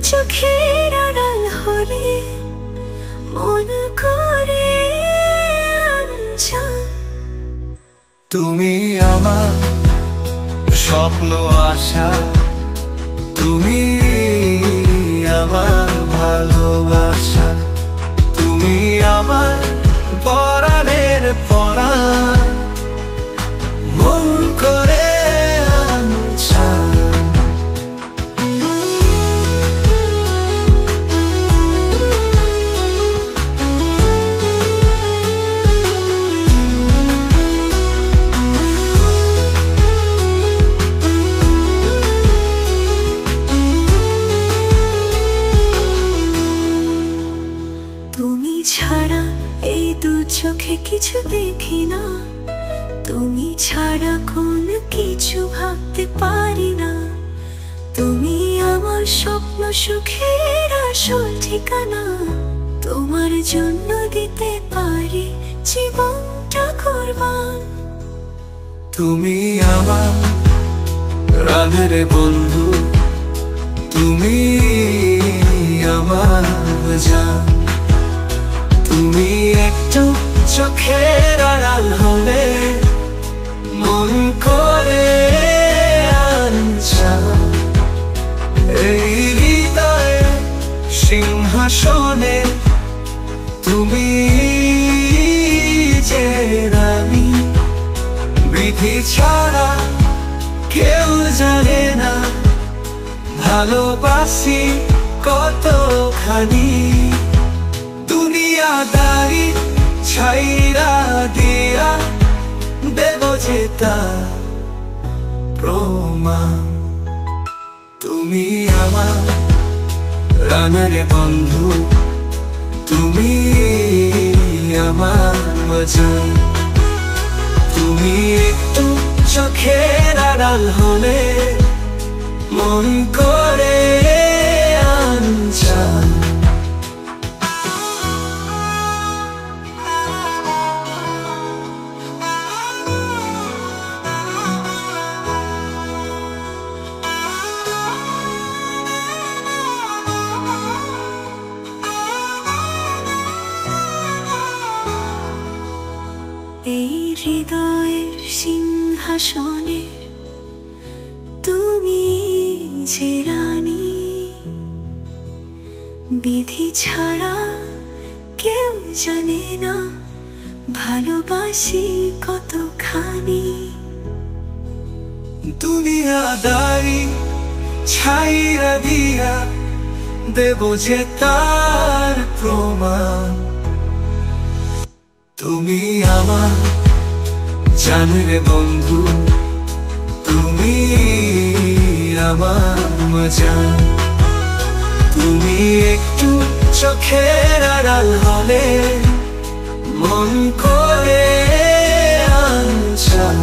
চোখের আড়াল হলে মন করে আঞ্চল। তুমি আমার স্বপ্ন আশা, তুমি আমার ভালোবাসা, তুমি আমার পরাণের পরাণ, মন করে আঞ্চল। তুমি ছাড়া এই দু চোখে কিছু দেখি না, তুমি ছাড়া কোন কিছু ভাবতে পারি না। তুমি আমার স্বপ্ন সুখের আসল ঠিকানা, তোমার জন্য দিতে পারি জীবনটা কুরবান। তুমি আমার রাধের বন্ধু, তুমি আমার জান, তুমি একটু চোখের আড়াল হলে মন করে আঞ্চল। এই হৃদয়ে সিংহাসনে তুমি যে রানী, বিধি ছাড়া কেউ জানে না ভালোবাসি কতখানি। দুনিয়াদারি ছাইরা দিয়া দেব যে তার প্রমাণ। তুমি আমার প্রাণের বন্ধু, তুমি আমার জান, তুমি একটু চোখের আড়াল হলে মন করে আঞ্চল। এই হৃদয়ের সিংহাসনে তুমি যে রানী, বিধি ছাড়া কেউ জানে না ভালোবাসি কতখানি। দুনিয়াদারি ছাইরা দিয়া দেব যে তার প্রমাণ। তুমি আমার জানের বন্ধু, তুমি আমার জান, তুমি একটু চোখের আড়াল হলে মন করে আঞ্চল।